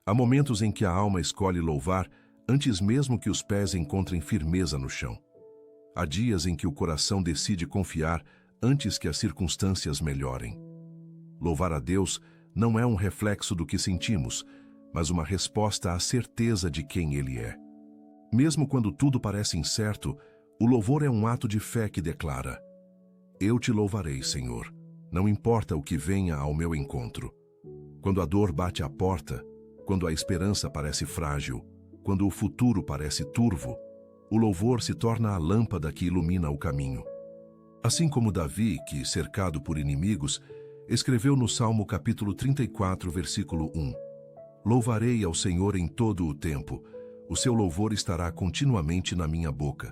Há momentos em que a alma escolhe louvar antes mesmo que os pés encontrem firmeza no chão. Há dias em que o coração decide confiar antes que as circunstâncias melhorem. Louvar a Deus não é um reflexo do que sentimos, mas uma resposta à certeza de quem Ele é. Mesmo quando tudo parece incerto, o louvor é um ato de fé que declara: Eu te louvarei, Senhor, não importa o que venha ao meu encontro. Quando a dor bate à porta, quando a esperança parece frágil, quando o futuro parece turvo, o louvor se torna a lâmpada que ilumina o caminho. Assim como Davi, que, cercado por inimigos, escreveu no Salmo capítulo 34, versículo 1: Louvarei ao Senhor em todo o tempo, o seu louvor estará continuamente na minha boca.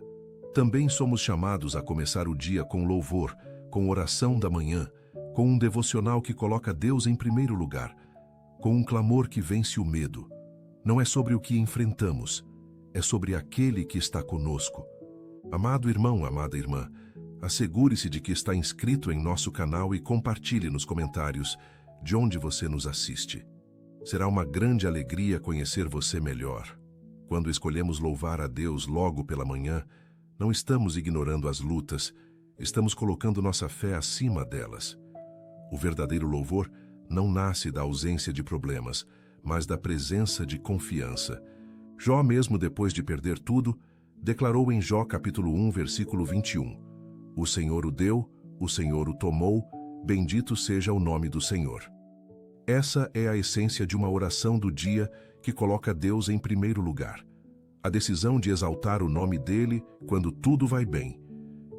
Também somos chamados a começar o dia com louvor, com oração da manhã, com um devocional que coloca Deus em primeiro lugar, com um clamor que vence o medo. Não é sobre o que enfrentamos, é sobre aquele que está conosco. Amado irmão, amada irmã, assegure-se de que está inscrito em nosso canal e compartilhe nos comentários de onde você nos assiste. Será uma grande alegria conhecer você melhor. Quando escolhemos louvar a Deus logo pela manhã, não estamos ignorando as lutas, estamos colocando nossa fé acima delas. O verdadeiro louvor não nasce da ausência de problemas, mas da presença de confiança. Jó, mesmo depois de perder tudo, declarou em Jó capítulo 1, versículo 21: O Senhor o deu, o Senhor o tomou, bendito seja o nome do Senhor. Essa é a essência de uma oração do dia que coloca Deus em primeiro lugar. A decisão de exaltar o nome dele quando tudo vai bem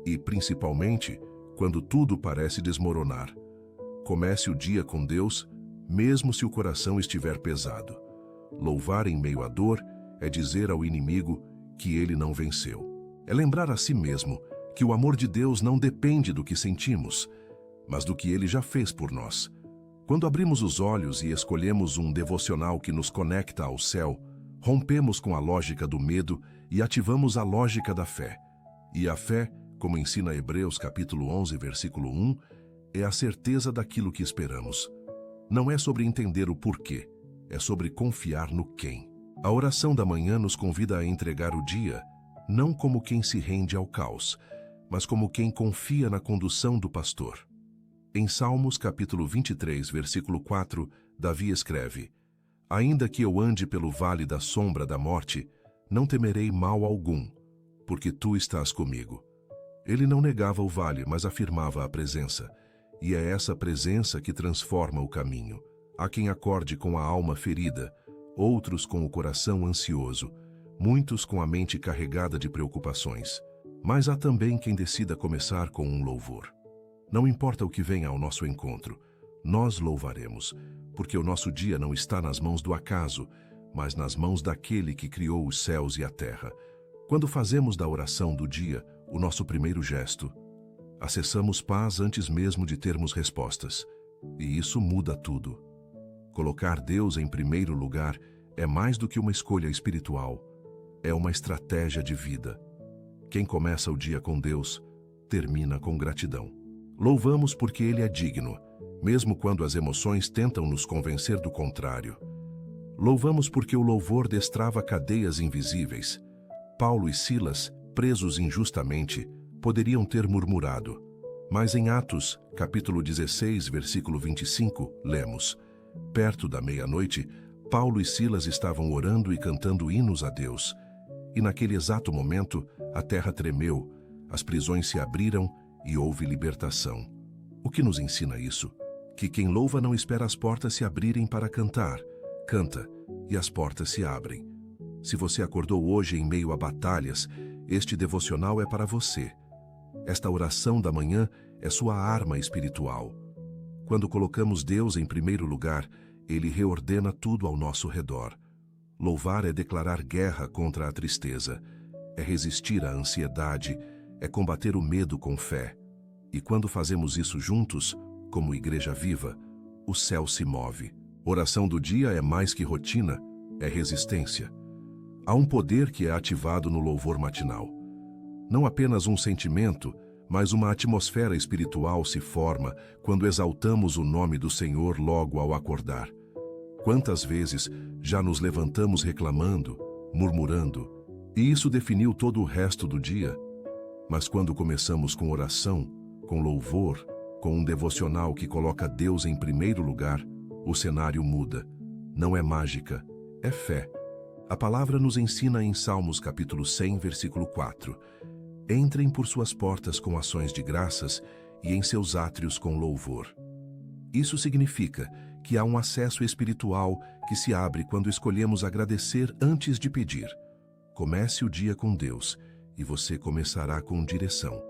e, principalmente, quando tudo parece desmoronar. Comece o dia com Deus, mesmo se o coração estiver pesado. Louvar em meio à dor é dizer ao inimigo que ele não venceu. É lembrar a si mesmo que o amor de Deus não depende do que sentimos, mas do que ele já fez por nós. Quando abrimos os olhos e escolhemos um devocional que nos conecta ao céu, rompemos com a lógica do medo e ativamos a lógica da fé. E a fé, como ensina Hebreus capítulo 11, versículo 1, é a certeza daquilo que esperamos. Não é sobre entender o porquê, é sobre confiar no quem. A oração da manhã nos convida a entregar o dia, não como quem se rende ao caos, mas como quem confia na condução do pastor. Em Salmos capítulo 23, versículo 4, Davi escreve: Ainda que eu ande pelo vale da sombra da morte, não temerei mal algum, porque tu estás comigo. Ele não negava o vale, mas afirmava a presença. E é essa presença que transforma o caminho. Há quem acorde com a alma ferida, outros com o coração ansioso, muitos com a mente carregada de preocupações. Mas há também quem decida começar com um louvor. Não importa o que venha ao nosso encontro, nós louvaremos, porque o nosso dia não está nas mãos do acaso, mas nas mãos daquele que criou os céus e a terra. Quando fazemos da oração do dia o nosso primeiro gesto, acessamos paz antes mesmo de termos respostas, e isso muda tudo. Colocar Deus em primeiro lugar é mais do que uma escolha espiritual, é uma estratégia de vida. Quem começa o dia com Deus, termina com gratidão. Louvamos porque Ele é digno, mesmo quando as emoções tentam nos convencer do contrário. Louvamos porque o louvor destrava cadeias invisíveis. Paulo e Silas, presos injustamente, poderiam ter murmurado. Mas em Atos, capítulo 16, versículo 25, lemos: Perto da meia-noite, Paulo e Silas estavam orando e cantando hinos a Deus. E naquele exato momento, a terra tremeu, as prisões se abriram e houve libertação. O que nos ensina isso? Que quem louva não espera as portas se abrirem para cantar. Canta, e as portas se abrem. Se você acordou hoje em meio a batalhas, este devocional é para você. Esta oração da manhã é sua arma espiritual. Quando colocamos Deus em primeiro lugar, Ele reordena tudo ao nosso redor. Louvar é declarar guerra contra a tristeza, é resistir à ansiedade, é combater o medo com fé. E quando fazemos isso juntos, como igreja viva, o céu se move. Oração do dia é mais que rotina, é resistência. Há um poder que é ativado no louvor matinal. Não apenas um sentimento, mas uma atmosfera espiritual se forma quando exaltamos o nome do Senhor logo ao acordar. Quantas vezes já nos levantamos reclamando, murmurando, e isso definiu todo o resto do dia? Mas quando começamos com oração, com louvor, com um devocional que coloca Deus em primeiro lugar, o cenário muda. Não é mágica, é fé. A palavra nos ensina em Salmos capítulo 100, versículo 4. Entrem por suas portas com ações de graças e em seus átrios com louvor. Isso significa que há um acesso espiritual que se abre quando escolhemos agradecer antes de pedir. Comece o dia com Deus e você começará com direção.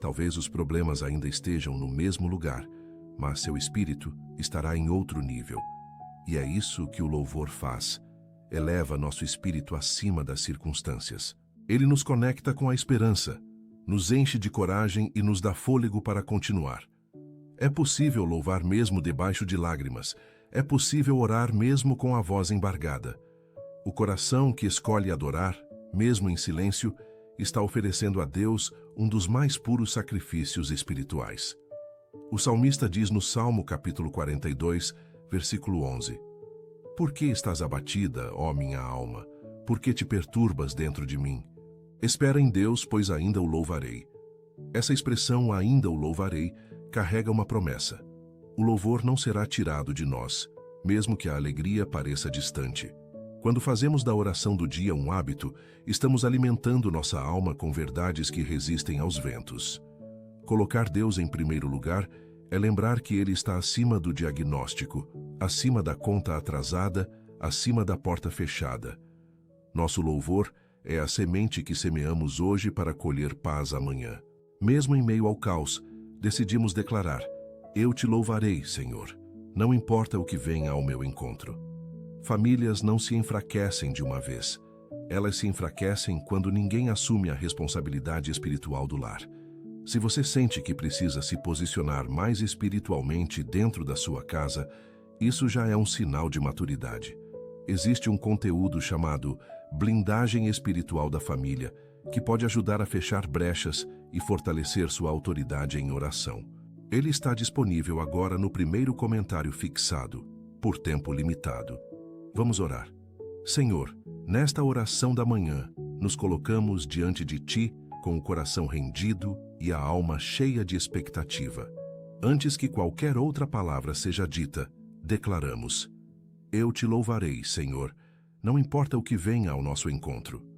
Talvez os problemas ainda estejam no mesmo lugar, mas seu espírito estará em outro nível. E é isso que o louvor faz. Eleva nosso espírito acima das circunstâncias. Ele nos conecta com a esperança, nos enche de coragem e nos dá fôlego para continuar. É possível louvar mesmo debaixo de lágrimas. É possível orar mesmo com a voz embargada. O coração que escolhe adorar, mesmo em silêncio, está oferecendo a Deus um dos mais puros sacrifícios espirituais. O salmista diz no Salmo capítulo 42, versículo 11: Por que estás abatida, ó minha alma? Por que te perturbas dentro de mim? Espera em Deus, pois ainda o louvarei. Essa expressão, ainda o louvarei, carrega uma promessa. O louvor não será tirado de nós, mesmo que a alegria pareça distante. Quando fazemos da oração do dia um hábito, estamos alimentando nossa alma com verdades que resistem aos ventos. Colocar Deus em primeiro lugar é lembrar que Ele está acima do diagnóstico, acima da conta atrasada, acima da porta fechada. Nosso louvor é a semente que semeamos hoje para colher paz amanhã. Mesmo em meio ao caos, decidimos declarar: Eu te louvarei, Senhor, não importa o que venha ao meu encontro. Famílias não se enfraquecem de uma vez. Elas se enfraquecem quando ninguém assume a responsabilidade espiritual do lar. Se você sente que precisa se posicionar mais espiritualmente dentro da sua casa, isso já é um sinal de maturidade. Existe um conteúdo chamado blindagem espiritual da família, que pode ajudar a fechar brechas e fortalecer sua autoridade em oração. Ele está disponível agora no primeiro comentário fixado, por tempo limitado. Vamos orar. Senhor, nesta oração da manhã, nos colocamos diante de Ti com o coração rendido e a alma cheia de expectativa. Antes que qualquer outra palavra seja dita, declaramos: Eu te louvarei, Senhor, não importa o que venha ao nosso encontro.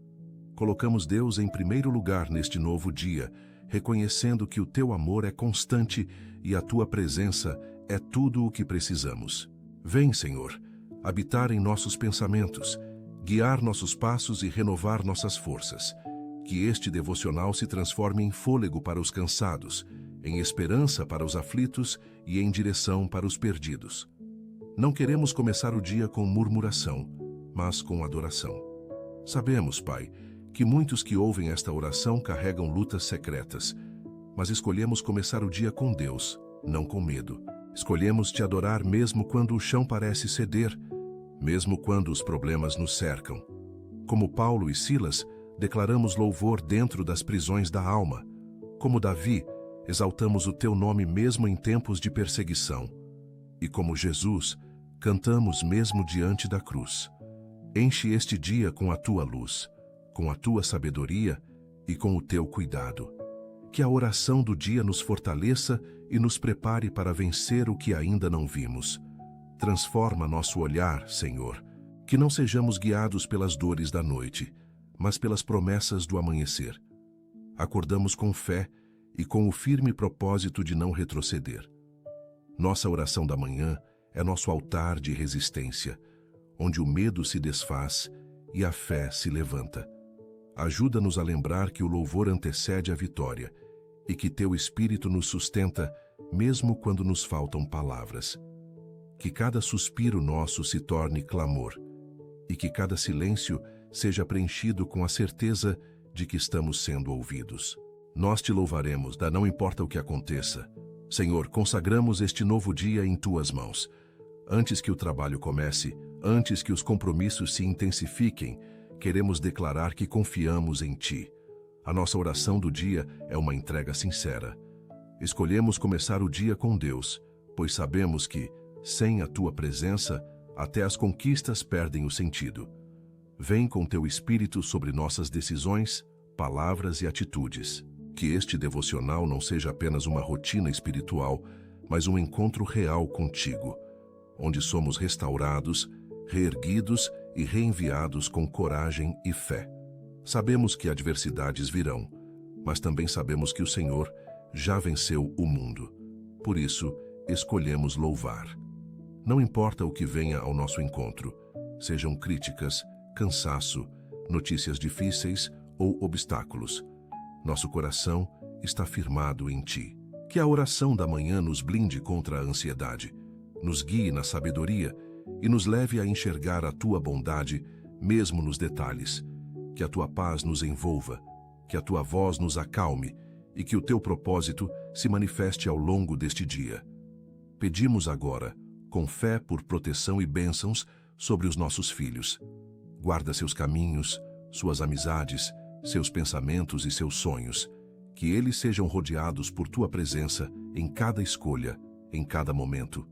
Colocamos Deus em primeiro lugar neste novo dia, reconhecendo que o Teu amor é constante e a Tua presença é tudo o que precisamos. Vem, Senhor, habitar em nossos pensamentos, guiar nossos passos e renovar nossas forças. Que este devocional se transforme em fôlego para os cansados, em esperança para os aflitos e em direção para os perdidos. Não queremos começar o dia com murmuração, mas com adoração. Sabemos, Pai, que muitos que ouvem esta oração carregam lutas secretas, mas escolhemos começar o dia com Deus, não com medo. Escolhemos Te adorar mesmo quando o chão parece ceder, mesmo quando os problemas nos cercam. Como Paulo e Silas, declaramos louvor dentro das prisões da alma. Como Davi, exaltamos o Teu nome mesmo em tempos de perseguição. E como Jesus, cantamos mesmo diante da cruz. Enche este dia com a Tua luz, com a Tua sabedoria e com o Teu cuidado. Que a oração do dia nos fortaleça e nos prepare para vencer o que ainda não vimos. Transforma nosso olhar, Senhor, que não sejamos guiados pelas dores da noite, mas pelas promessas do amanhecer. Acordamos com fé e com o firme propósito de não retroceder. Nossa oração da manhã é nosso altar de resistência, onde o medo se desfaz e a fé se levanta. Ajuda-nos a lembrar que o louvor antecede a vitória e que Teu Espírito nos sustenta mesmo quando nos faltam palavras. Que cada suspiro nosso se torne clamor e que cada silêncio seja preenchido com a certeza de que estamos sendo ouvidos. Nós Te louvaremos, não importa o que aconteça. Senhor, consagramos este novo dia em Tuas mãos. Antes que o trabalho comece, antes que os compromissos se intensifiquem, queremos declarar que confiamos em Ti. A nossa oração do dia é uma entrega sincera. Escolhemos começar o dia com Deus, pois sabemos que, sem a Tua presença, até as conquistas perdem o sentido. Vem com teu Espírito sobre nossas decisões, palavras e atitudes. Que este devocional não seja apenas uma rotina espiritual, mas um encontro real contigo, onde somos restaurados, reerguidos e reenviados com coragem e fé. Sabemos que adversidades virão, mas também sabemos que o Senhor já venceu o mundo. Por isso, escolhemos louvar. Não importa o que venha ao nosso encontro, sejam críticas, cansaço, notícias difíceis ou obstáculos, nosso coração está firmado em Ti. Que a oração da manhã nos blinde contra a ansiedade, nos guie na sabedoria e nos leve a enxergar a Tua bondade, mesmo nos detalhes. Que a Tua paz nos envolva, que a Tua voz nos acalme e que o Teu propósito se manifeste ao longo deste dia. Pedimos agora, com fé por proteção e bênçãos sobre os nossos filhos. Guarda seus caminhos, suas amizades, seus pensamentos e seus sonhos, que eles sejam rodeados por Tua presença em cada escolha, em cada momento.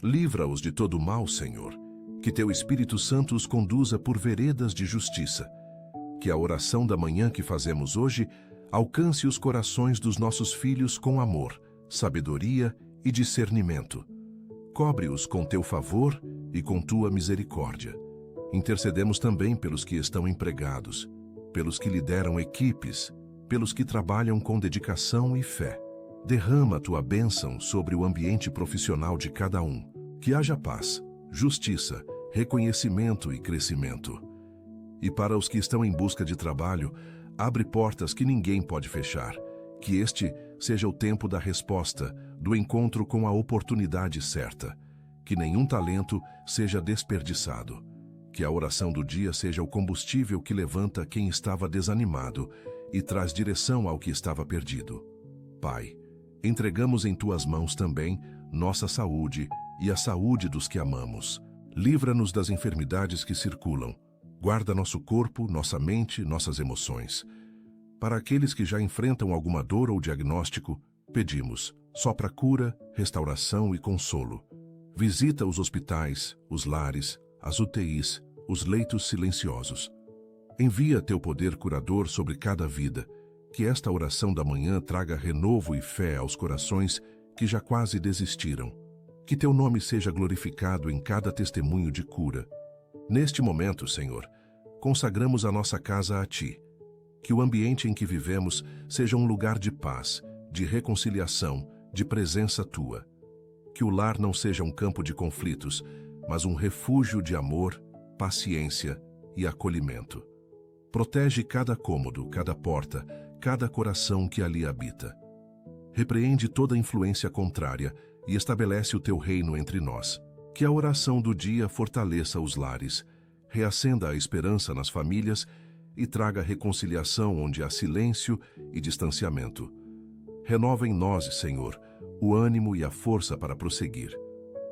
Livra-os de todo mal, Senhor, que Teu Espírito Santo os conduza por veredas de justiça. Que a oração da manhã que fazemos hoje alcance os corações dos nossos filhos com amor, sabedoria e discernimento. Cobre-os com Teu favor e com Tua misericórdia. Intercedemos também pelos que estão empregados, pelos que lideram equipes, pelos que trabalham com dedicação e fé. Derrama a Tua bênção sobre o ambiente profissional de cada um. Que haja paz, justiça, reconhecimento e crescimento. E para os que estão em busca de trabalho, abre portas que ninguém pode fechar. Que este seja o tempo da resposta, do encontro com a oportunidade certa. Que nenhum talento seja desperdiçado. Que a oração do dia seja o combustível que levanta quem estava desanimado e traz direção ao que estava perdido. Pai, entregamos em Tuas mãos também nossa saúde e a saúde dos que amamos. Livra-nos das enfermidades que circulam. Guarda nosso corpo, nossa mente, nossas emoções. Para aqueles que já enfrentam alguma dor ou diagnóstico, pedimos: sopra cura, restauração e consolo. Visita os hospitais, os lares, as UTIs, os leitos silenciosos. Envia Teu poder curador sobre cada vida. Que esta oração da manhã traga renovo e fé aos corações que já quase desistiram. Que Teu nome seja glorificado em cada testemunho de cura. Neste momento, Senhor, consagramos a nossa casa a Ti. Que o ambiente em que vivemos seja um lugar de paz, de reconciliação, de presença Tua. Que o lar não seja um campo de conflitos, mas um refúgio de amor, paciência e acolhimento. Protege cada cômodo, cada porta, cada coração que ali habita. Repreende toda influência contrária e estabelece o Teu reino entre nós. Que a oração do dia fortaleça os lares, reacenda a esperança nas famílias e traga reconciliação onde há silêncio e distanciamento. Renova em nós, Senhor, o ânimo e a força para prosseguir.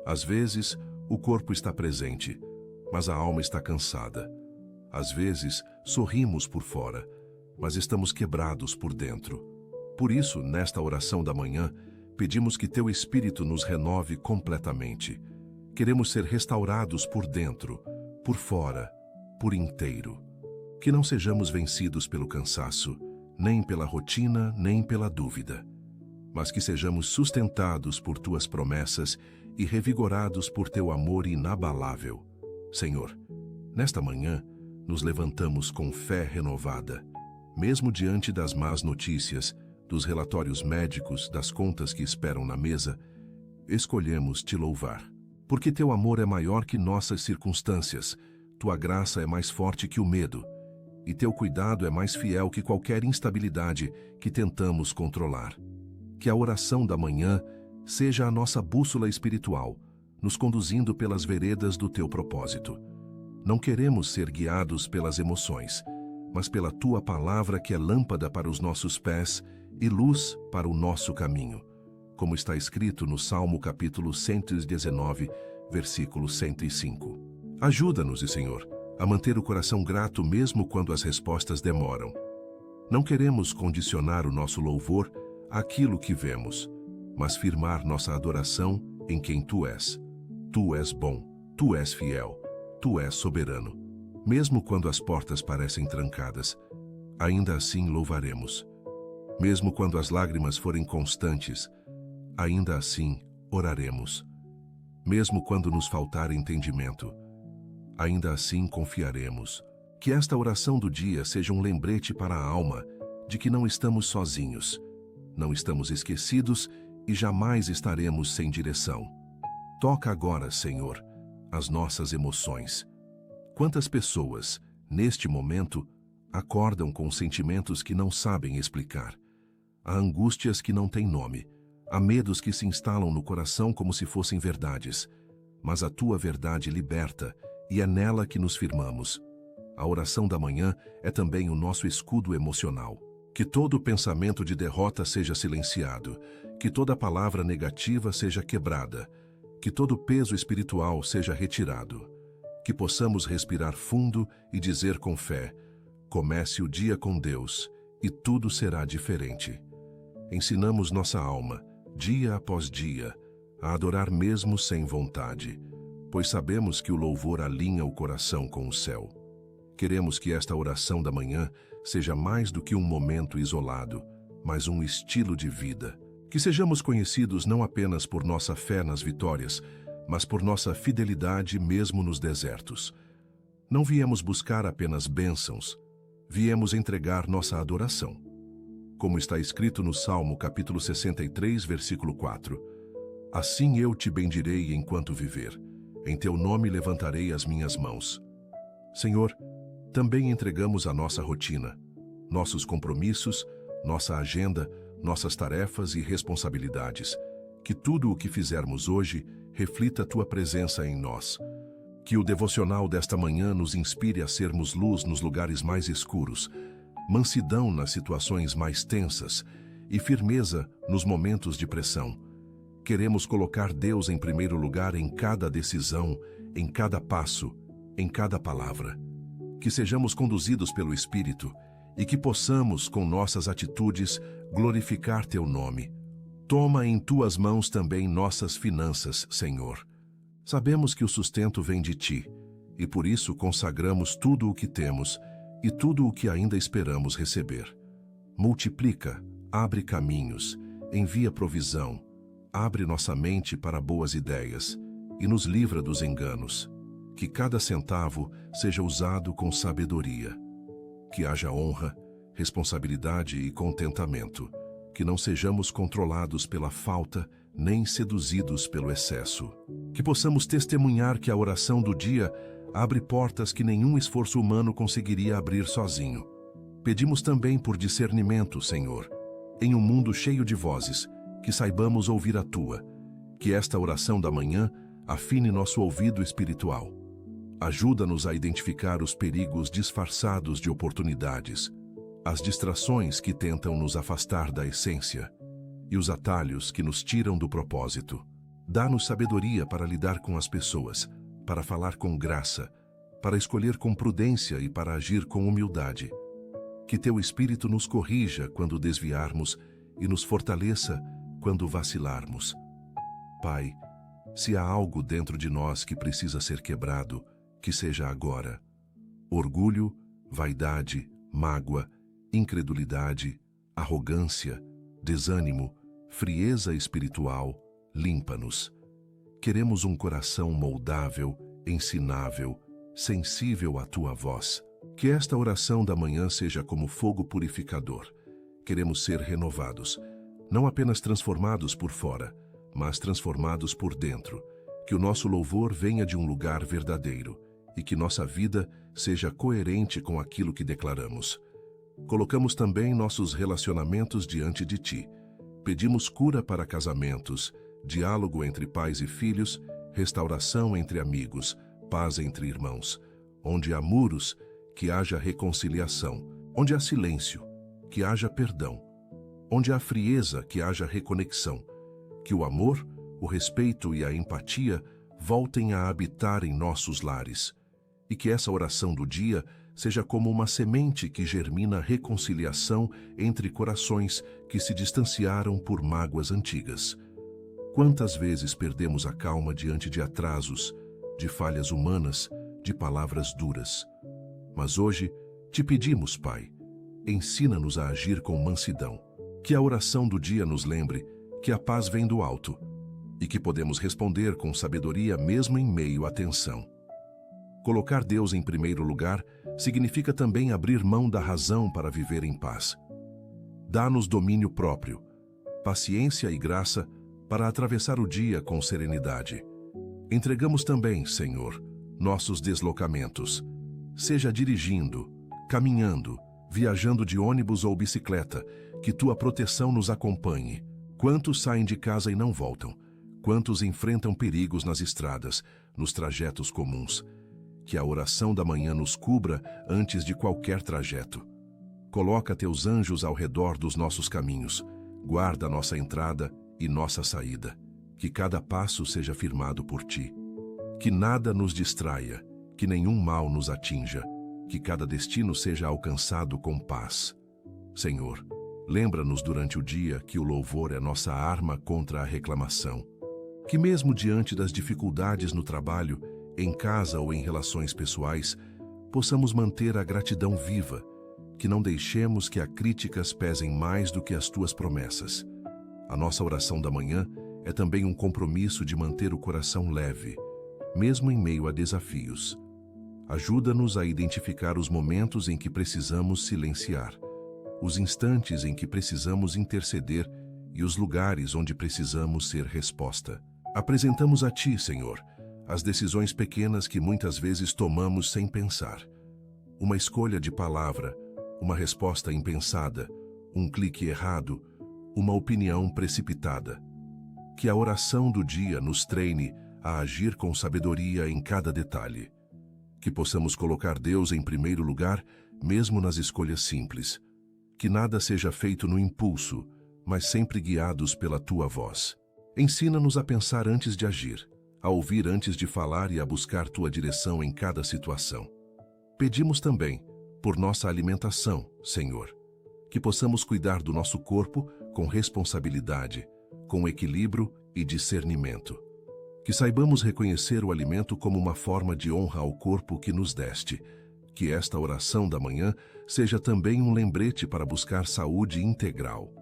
Às vezes, o corpo está presente, mas a alma está cansada. Às vezes, sorrimos por fora, mas estamos quebrados por dentro. Por isso, nesta oração da manhã, pedimos que Teu Espírito nos renove completamente. Queremos ser restaurados por dentro, por fora, por inteiro. Que não sejamos vencidos pelo cansaço, nem pela rotina, nem pela dúvida, mas que sejamos sustentados por Tuas promessas e revigorados por Teu amor inabalável. Senhor, nesta manhã, nos levantamos com fé renovada, mesmo diante das más notícias, dos relatórios médicos, das contas que esperam na mesa, escolhemos Te louvar. Porque Teu amor é maior que nossas circunstâncias, Tua graça é mais forte que o medo, e Teu cuidado é mais fiel que qualquer instabilidade que tentamos controlar. Que a oração da manhã seja a nossa bússola espiritual, nos conduzindo pelas veredas do Teu propósito. Não queremos ser guiados pelas emoções, mas pela Tua palavra que é lâmpada para os nossos pés e luz para o nosso caminho, como está escrito no Salmo capítulo 119, versículo 105. Ajuda-nos, Senhor, a manter o coração grato mesmo quando as respostas demoram. Não queremos condicionar o nosso louvor àquilo que vemos, mas firmar nossa adoração em quem Tu és. Tu és bom, Tu és fiel, Tu és soberano. Mesmo quando as portas parecem trancadas, ainda assim louvaremos. Mesmo quando as lágrimas forem constantes, ainda assim oraremos. Mesmo quando nos faltar entendimento, ainda assim confiaremos. Que esta oração do dia seja um lembrete para a alma de que não estamos sozinhos, não estamos esquecidos e jamais estaremos sem direção. Toca agora, Senhor, as nossas emoções. Quantas pessoas, neste momento, acordam com sentimentos que não sabem explicar? Há angústias que não têm nome, há medos que se instalam no coração como se fossem verdades. Mas a Tua verdade liberta e é nela que nos firmamos. A oração da manhã é também o nosso escudo emocional. Que todo pensamento de derrota seja silenciado, que toda palavra negativa seja quebrada, que todo peso espiritual seja retirado. Que possamos respirar fundo e dizer com fé: comece o dia com Deus e tudo será diferente. Ensinamos nossa alma, dia após dia, a adorar mesmo sem vontade, pois sabemos que o louvor alinha o coração com o céu. Queremos que esta oração da manhã seja mais do que um momento isolado, mas um estilo de vida. Que sejamos conhecidos não apenas por nossa fé nas vitórias, mas por nossa fidelidade mesmo nos desertos. Não viemos buscar apenas bênçãos, viemos entregar nossa adoração. Como está escrito no Salmo capítulo 63, versículo 4. Assim eu te bendirei enquanto viver, em teu nome levantarei as minhas mãos. Senhor, também entregamos a nossa rotina, nossos compromissos, nossa agenda, nossas tarefas e responsabilidades. Que tudo o que fizermos hoje reflita a Tua presença em nós. Que o devocional desta manhã nos inspire a sermos luz nos lugares mais escuros, mansidão nas situações mais tensas e firmeza nos momentos de pressão. Queremos colocar Deus em primeiro lugar em cada decisão, em cada passo, em cada palavra. Que sejamos conduzidos pelo Espírito e que possamos, com nossas atitudes, glorificar Teu nome. Toma em Tuas mãos também nossas finanças, Senhor. Sabemos que o sustento vem de Ti, e por isso consagramos tudo o que temos e tudo o que ainda esperamos receber. Multiplica, abre caminhos, envia provisão, abre nossa mente para boas ideias e nos livra dos enganos. Que cada centavo seja usado com sabedoria. Que haja honra, responsabilidade e contentamento. Que não sejamos controlados pela falta, nem seduzidos pelo excesso. Que possamos testemunhar que a oração do dia abre portas que nenhum esforço humano conseguiria abrir sozinho. Pedimos também por discernimento, Senhor. Em um mundo cheio de vozes, que saibamos ouvir a Tua. Que esta oração da manhã afine nosso ouvido espiritual. Ajuda-nos a identificar os perigos disfarçados de oportunidades, as distrações que tentam nos afastar da essência e os atalhos que nos tiram do propósito. Dá-nos sabedoria para lidar com as pessoas, para falar com graça, para escolher com prudência e para agir com humildade. Que Teu Espírito nos corrija quando desviarmos e nos fortaleça quando vacilarmos. Pai, se há algo dentro de nós que precisa ser quebrado, que seja agora. Orgulho, vaidade, mágoa, incredulidade, arrogância, desânimo, frieza espiritual, limpa-nos. Queremos um coração moldável, ensinável, sensível à Tua voz. Que esta oração da manhã seja como fogo purificador. Queremos ser renovados, não apenas transformados por fora, mas transformados por dentro. Que o nosso louvor venha de um lugar verdadeiro e que nossa vida seja coerente com aquilo que declaramos. Colocamos também nossos relacionamentos diante de Ti. Pedimos cura para casamentos, diálogo entre pais e filhos, restauração entre amigos, paz entre irmãos. Onde há muros, que haja reconciliação. Onde há silêncio, que haja perdão. Onde há frieza, que haja reconexão. Que o amor, o respeito e a empatia voltem a habitar em nossos lares. E que essa oração do dia seja como uma semente que germina reconciliação entre corações que se distanciaram por mágoas antigas. Quantas vezes perdemos a calma diante de atrasos, de falhas humanas, de palavras duras. Mas hoje, te pedimos, Pai, ensina-nos a agir com mansidão. Que a oração do dia nos lembre que a paz vem do alto e que podemos responder com sabedoria mesmo em meio à tensão. Colocar Deus em primeiro lugar significa também abrir mão da razão para viver em paz. Dá-nos domínio próprio, paciência e graça para atravessar o dia com serenidade. Entregamos também, Senhor, nossos deslocamentos, seja dirigindo, caminhando, viajando de ônibus ou bicicleta, que tua proteção nos acompanhe. Quantos saem de casa e não voltam? Quantos enfrentam perigos nas estradas, nos trajetos comuns? Que a oração da manhã nos cubra antes de qualquer trajeto. Coloca teus anjos ao redor dos nossos caminhos. Guarda nossa entrada e nossa saída. Que cada passo seja firmado por ti. Que nada nos distraia, que nenhum mal nos atinja. Que cada destino seja alcançado com paz. Senhor, lembra-nos durante o dia que o louvor é nossa arma contra a reclamação. Que mesmo diante das dificuldades no trabalho, em casa ou em relações pessoais, possamos manter a gratidão viva, que não deixemos que as críticas pesem mais do que as tuas promessas. A nossa oração da manhã é também um compromisso de manter o coração leve, mesmo em meio a desafios. Ajuda-nos a identificar os momentos em que precisamos silenciar, os instantes em que precisamos interceder e os lugares onde precisamos ser resposta. Apresentamos a Ti, Senhor, as decisões pequenas que muitas vezes tomamos sem pensar. Uma escolha de palavra, uma resposta impensada, um clique errado, uma opinião precipitada. Que a oração do dia nos treine a agir com sabedoria em cada detalhe. Que possamos colocar Deus em primeiro lugar, mesmo nas escolhas simples. Que nada seja feito no impulso, mas sempre guiados pela Tua voz. Ensina-nos a pensar antes de agir, a ouvir antes de falar e a buscar Tua direção em cada situação. Pedimos também, por nossa alimentação, Senhor, que possamos cuidar do nosso corpo com responsabilidade, com equilíbrio e discernimento. Que saibamos reconhecer o alimento como uma forma de honra ao corpo que nos deste. Que esta oração da manhã seja também um lembrete para buscar saúde integral,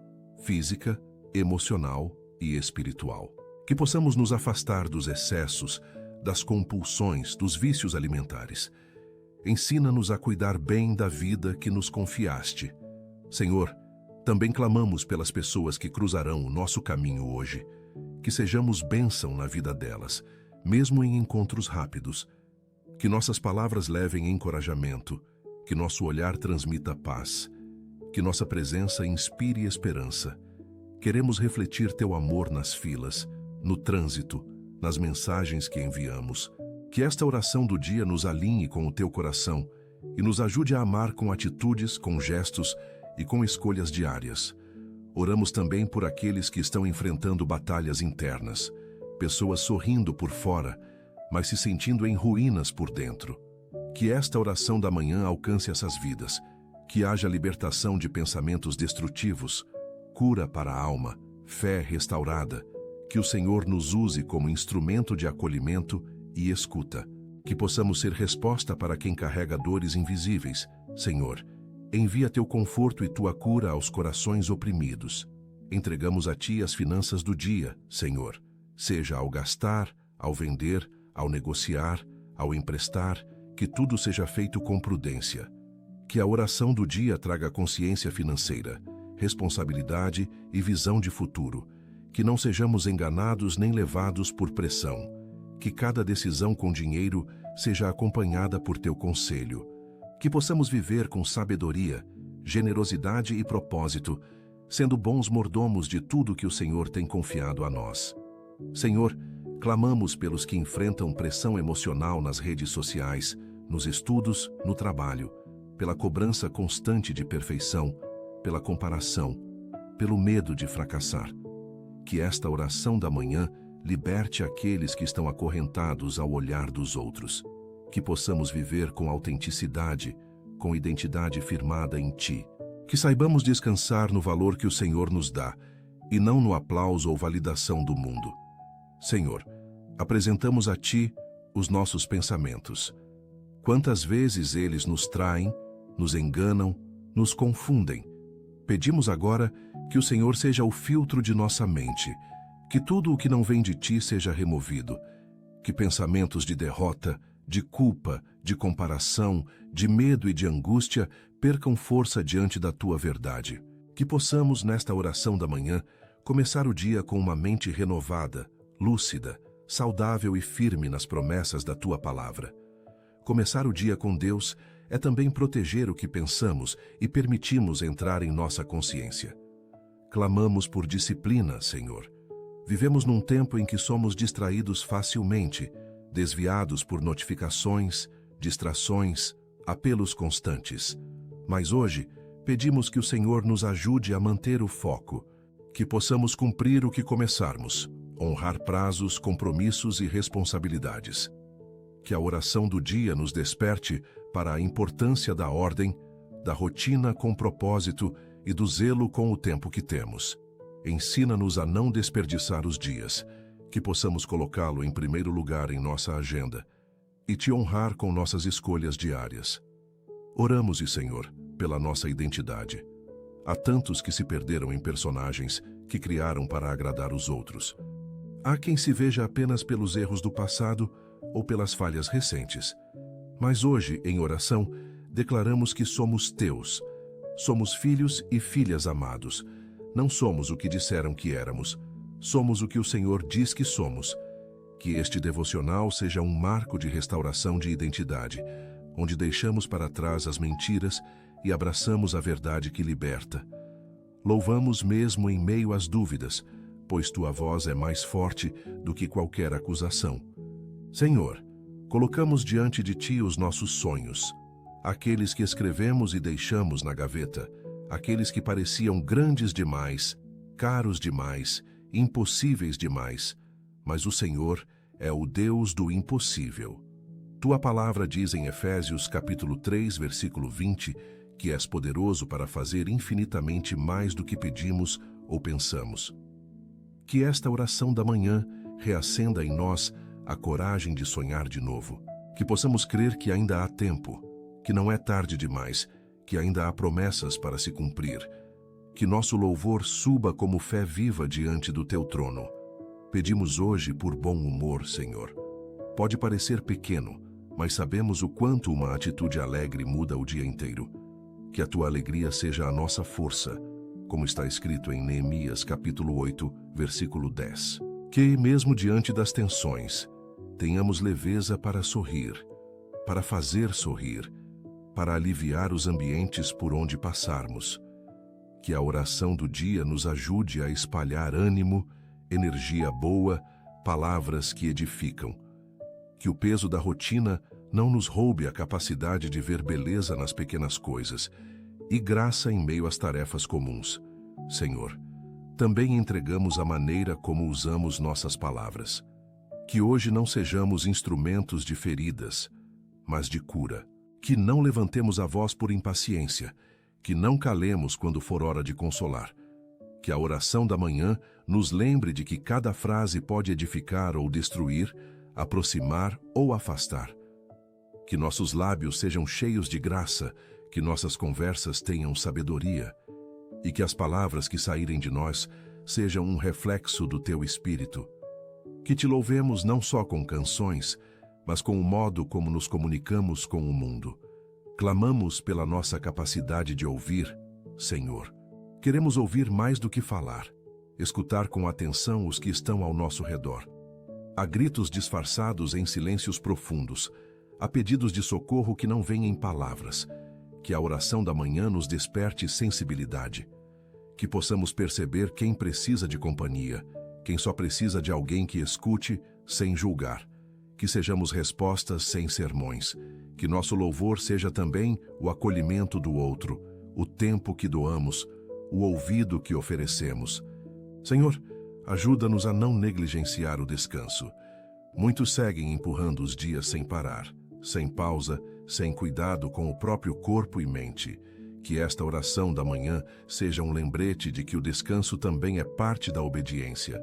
física, emocional e espiritual. Que possamos nos afastar dos excessos, das compulsões, dos vícios alimentares. Ensina-nos a cuidar bem da vida que nos confiaste. Senhor, também clamamos pelas pessoas que cruzarão o nosso caminho hoje. Que sejamos bênção na vida delas, mesmo em encontros rápidos. Que nossas palavras levem encorajamento, que nosso olhar transmita paz, que nossa presença inspire esperança. Queremos refletir Teu amor nas filas, no trânsito, nas mensagens que enviamos. Que esta oração do dia nos alinhe com o Teu coração e nos ajude a amar com atitudes, com gestos e com escolhas diárias. Oramos também por aqueles que estão enfrentando batalhas internas, pessoas sorrindo por fora, mas se sentindo em ruínas por dentro. Que esta oração da manhã alcance essas vidas, que haja libertação de pensamentos destrutivos, cura para a alma, fé restaurada, que o Senhor nos use como instrumento de acolhimento e escuta, que possamos ser resposta para quem carrega dores invisíveis. Senhor, envia Teu conforto e Tua cura aos corações oprimidos. Entregamos a Ti as finanças do dia, Senhor, seja ao gastar, ao vender, ao negociar, ao emprestar, que tudo seja feito com prudência. Que a oração do dia traga consciência financeira, responsabilidade e visão de futuro. Que não sejamos enganados nem levados por pressão. Que cada decisão com dinheiro seja acompanhada por Teu conselho. Que possamos viver com sabedoria, generosidade e propósito, sendo bons mordomos de tudo que o Senhor tem confiado a nós. Senhor, clamamos pelos que enfrentam pressão emocional nas redes sociais, nos estudos, no trabalho, pela cobrança constante de perfeição, pela comparação, pelo medo de fracassar. Que esta oração da manhã liberte aqueles que estão acorrentados ao olhar dos outros. Que possamos viver com autenticidade, com identidade firmada em Ti. Que saibamos descansar no valor que o Senhor nos dá, e não no aplauso ou validação do mundo. Senhor, apresentamos a Ti os nossos pensamentos. Quantas vezes eles nos traem, nos enganam, nos confundem. Pedimos agora que o Senhor seja o filtro de nossa mente, que tudo o que não vem de ti seja removido, que pensamentos de derrota, de culpa, de comparação, de medo e de angústia percam força diante da tua verdade. Que possamos, nesta oração da manhã, começar o dia com uma mente renovada, lúcida, saudável e firme nas promessas da tua palavra. Começar o dia com Deus é também proteger o que pensamos e permitimos entrar em nossa consciência. Clamamos por disciplina, Senhor. Vivemos num tempo em que somos distraídos facilmente, desviados por notificações, distrações, apelos constantes. Mas hoje, pedimos que o Senhor nos ajude a manter o foco, que possamos cumprir o que começarmos, honrar prazos, compromissos e responsabilidades. Que a oração do dia nos desperte para a importância da ordem, da rotina com propósito e do zelo com o tempo que temos. Ensina-nos a não desperdiçar os dias, que possamos colocá-lo em primeiro lugar em nossa agenda e te honrar com nossas escolhas diárias. Oramos, Senhor, pela nossa identidade. Há tantos que se perderam em personagens que criaram para agradar os outros. Há quem se veja apenas pelos erros do passado ou pelas falhas recentes. Mas hoje, em oração, declaramos que somos teus. Somos filhos e filhas amados. Não somos o que disseram que éramos. Somos o que o Senhor diz que somos. Que este devocional seja um marco de restauração de identidade, onde deixamos para trás as mentiras e abraçamos a verdade que liberta. Louvamos mesmo em meio às dúvidas, pois tua voz é mais forte do que qualquer acusação. Senhor, colocamos diante de ti os nossos sonhos, aqueles que escrevemos e deixamos na gaveta, aqueles que pareciam grandes demais, caros demais, impossíveis demais, mas o Senhor é o Deus do impossível. Tua palavra diz em Efésios capítulo 3, versículo 20, que és poderoso para fazer infinitamente mais do que pedimos ou pensamos. Que esta oração da manhã reacenda em nós a coragem de sonhar de novo. Que possamos crer que ainda há tempo, que não é tarde demais, que ainda há promessas para se cumprir. Que nosso louvor suba como fé viva diante do teu trono. Pedimos hoje por bom humor, Senhor. Pode parecer pequeno, mas sabemos o quanto uma atitude alegre muda o dia inteiro. Que a tua alegria seja a nossa força, como está escrito em Neemias capítulo 8, versículo 10. Que, mesmo diante das tensões, tenhamos leveza para sorrir, para fazer sorrir, para aliviar os ambientes por onde passarmos. Que a oração do dia nos ajude a espalhar ânimo, energia boa, palavras que edificam. Que o peso da rotina não nos roube a capacidade de ver beleza nas pequenas coisas e graça em meio às tarefas comuns. Senhor, também entregamos a maneira como usamos nossas palavras. Que hoje não sejamos instrumentos de feridas, mas de cura. Que não levantemos a voz por impaciência, que não calemos quando for hora de consolar. Que a oração da manhã nos lembre de que cada frase pode edificar ou destruir, aproximar ou afastar. Que nossos lábios sejam cheios de graça, que nossas conversas tenham sabedoria, e que as palavras que saírem de nós sejam um reflexo do teu Espírito. Que te louvemos não só com canções, mas com o modo como nos comunicamos com o mundo. Clamamos pela nossa capacidade de ouvir, Senhor. Queremos ouvir mais do que falar, escutar com atenção os que estão ao nosso redor. Há gritos disfarçados em silêncios profundos, há pedidos de socorro que não vêm em palavras. Que a oração da manhã nos desperte sensibilidade. Que possamos perceber quem precisa de companhia, quem só precisa de alguém que escute sem julgar. Que sejamos respostas sem sermões. Que nosso louvor seja também o acolhimento do outro, o tempo que doamos, o ouvido que oferecemos. Senhor, ajuda-nos a não negligenciar o descanso. Muitos seguem empurrando os dias sem parar, sem pausa, sem cuidado com o próprio corpo e mente. Que esta oração da manhã seja um lembrete de que o descanso também é parte da obediência.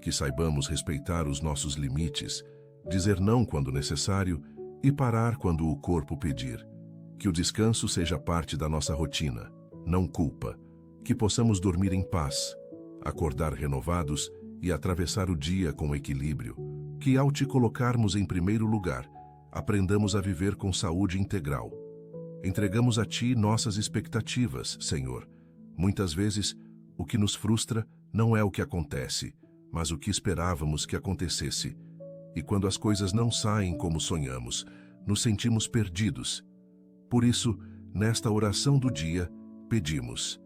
Que saibamos respeitar os nossos limites, dizer não quando necessário e parar quando o corpo pedir. Que o descanso seja parte da nossa rotina, não culpa. Que possamos dormir em paz, acordar renovados e atravessar o dia com equilíbrio. Que ao te colocarmos em primeiro lugar, aprendamos a viver com saúde integral. Entregamos a ti nossas expectativas, Senhor. Muitas vezes, o que nos frustra não é o que acontece, mas o que esperávamos que acontecesse. E quando as coisas não saem como sonhamos, nos sentimos perdidos. Por isso, nesta oração do dia, pedimos: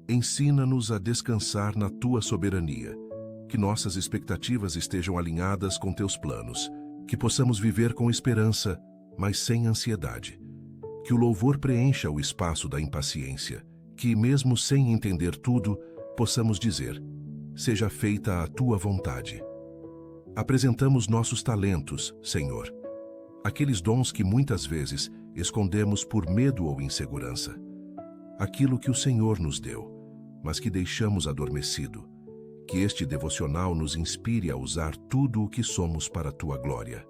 ensina-nos a descansar na tua soberania, que nossas expectativas estejam alinhadas com teus planos, que possamos viver com esperança, mas sem ansiedade. Que o louvor preencha o espaço da impaciência, que, mesmo sem entender tudo, possamos dizer: seja feita a tua vontade. Apresentamos nossos talentos, Senhor, aqueles dons que muitas vezes escondemos por medo ou insegurança. Aquilo que o Senhor nos deu, mas que deixamos adormecido. Que este devocional nos inspire a usar tudo o que somos para a tua glória.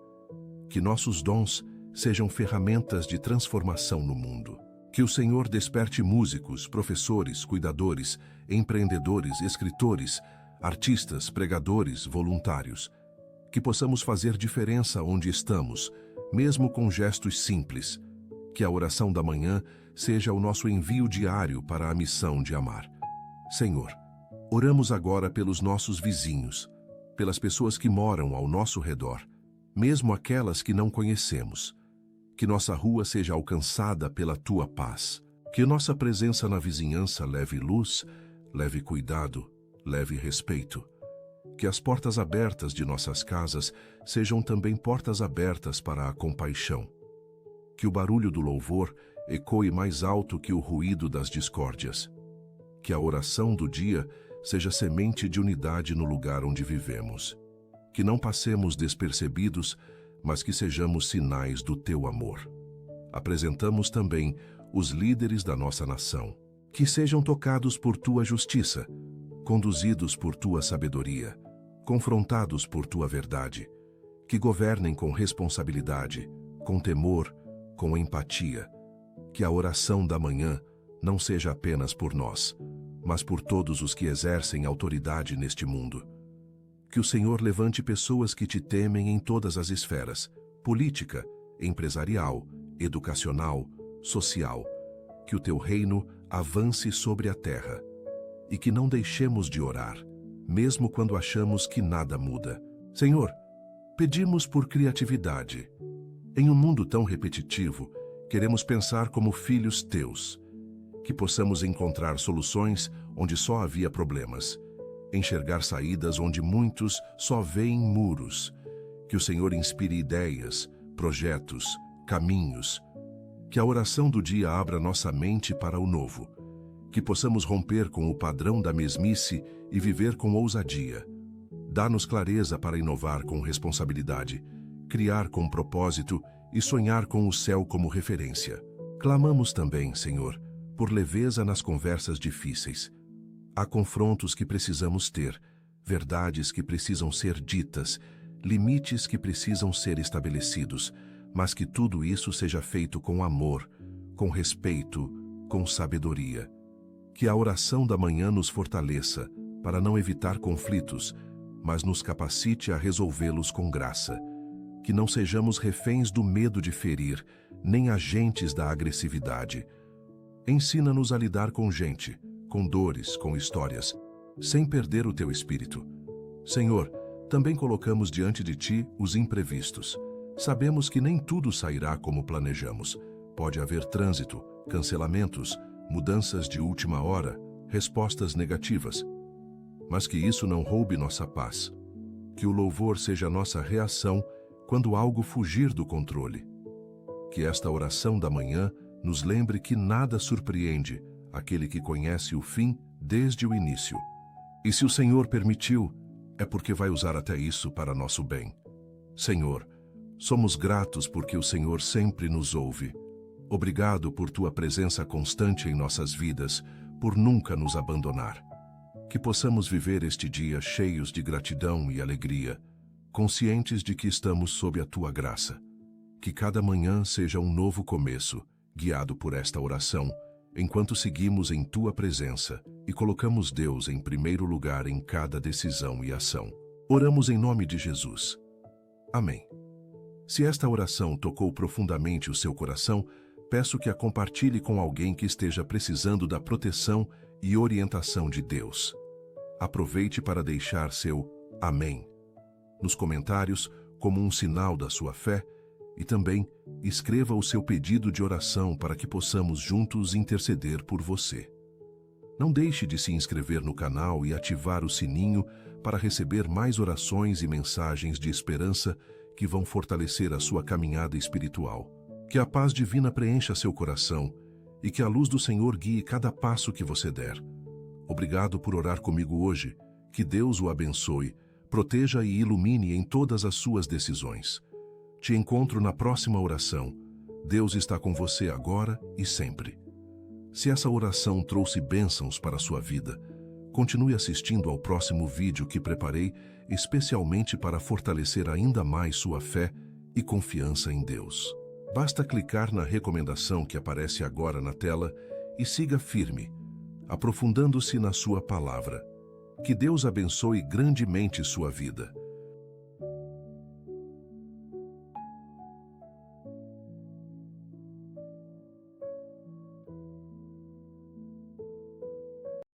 Que nossos dons sejam ferramentas de transformação no mundo. Que o Senhor desperte músicos, professores, cuidadores, empreendedores, escritores, artistas, pregadores, voluntários. Que possamos fazer diferença onde estamos, mesmo com gestos simples. Que a oração da manhã seja o nosso envio diário para a missão de amar. Senhor, oramos agora pelos nossos vizinhos, pelas pessoas que moram ao nosso redor, mesmo aquelas que não conhecemos. Que nossa rua seja alcançada pela tua paz. Que nossa presença na vizinhança leve luz, leve cuidado, leve respeito. Que as portas abertas de nossas casas sejam também portas abertas para a compaixão. Que o barulho do louvor ecoe mais alto que o ruído das discórdias. Que a oração do dia seja semente de unidade no lugar onde vivemos. Que não passemos despercebidos, mas que sejamos sinais do teu amor. Apresentamos também os líderes da nossa nação. Que sejam tocados por tua justiça, conduzidos por tua sabedoria, confrontados por tua verdade. Que governem com responsabilidade, com temor, com empatia. Que a oração da manhã não seja apenas por nós, mas por todos os que exercem autoridade neste mundo. Que o Senhor levante pessoas que te temem em todas as esferas, política, empresarial, educacional, social. Que o teu reino avance sobre a terra. E que não deixemos de orar, mesmo quando achamos que nada muda. Senhor, pedimos por criatividade. Em um mundo tão repetitivo, queremos pensar como filhos teus. Que possamos encontrar soluções onde só havia problemas, enxergar saídas onde muitos só veem muros. Que o Senhor inspire ideias, projetos, caminhos. Que a oração do dia abra nossa mente para o novo. Que possamos romper com o padrão da mesmice e viver com ousadia. Dá-nos clareza para inovar com responsabilidade, criar com propósito e sonhar com o céu como referência. Clamamos também, Senhor, por leveza nas conversas difíceis. Há confrontos que precisamos ter, verdades que precisam ser ditas, limites que precisam ser estabelecidos, mas que tudo isso seja feito com amor, com respeito, com sabedoria. Que a oração da manhã nos fortaleça para não evitar conflitos, mas nos capacite a resolvê-los com graça. Que não sejamos reféns do medo de ferir, nem agentes da agressividade. Ensina-nos a lidar com gente, com dores, com histórias, sem perder o teu espírito. Senhor, também colocamos diante de ti os imprevistos. Sabemos que nem tudo sairá como planejamos. Pode haver trânsito, cancelamentos, mudanças de última hora, respostas negativas. Mas que isso não roube nossa paz. Que o louvor seja nossa reação quando algo fugir do controle. Que esta oração da manhã nos lembre que nada surpreende aquele que conhece o fim desde o início. E se o Senhor permitiu, é porque vai usar até isso para nosso bem. Senhor, somos gratos porque o Senhor sempre nos ouve. Obrigado por tua presença constante em nossas vidas, por nunca nos abandonar. Que possamos viver este dia cheios de gratidão e alegria, conscientes de que estamos sob a tua graça. Que cada manhã seja um novo começo, guiado por esta oração, enquanto seguimos em tua presença e colocamos Deus em primeiro lugar em cada decisão e ação. Oramos em nome de Jesus. Amém. Se esta oração tocou profundamente o seu coração, peço que a compartilhe com alguém que esteja precisando da proteção e orientação de Deus. Aproveite para deixar seu amém nos comentários como um sinal da sua fé e também escreva o seu pedido de oração para que possamos juntos interceder por você. Não deixe de se inscrever no canal e ativar o sininho para receber mais orações e mensagens de esperança que vão fortalecer a sua caminhada espiritual. Que a paz divina preencha seu coração e que a luz do Senhor guie cada passo que você der. Obrigado por orar comigo hoje. Que Deus o abençoe, proteja e ilumine em todas as suas decisões. Te encontro na próxima oração. Deus está com você agora e sempre. Se essa oração trouxe bênçãos para a sua vida, continue assistindo ao próximo vídeo que preparei especialmente para fortalecer ainda mais sua fé e confiança em Deus. Basta clicar na recomendação que aparece agora na tela e siga firme, aprofundando-se na sua palavra. Que Deus abençoe grandemente sua vida.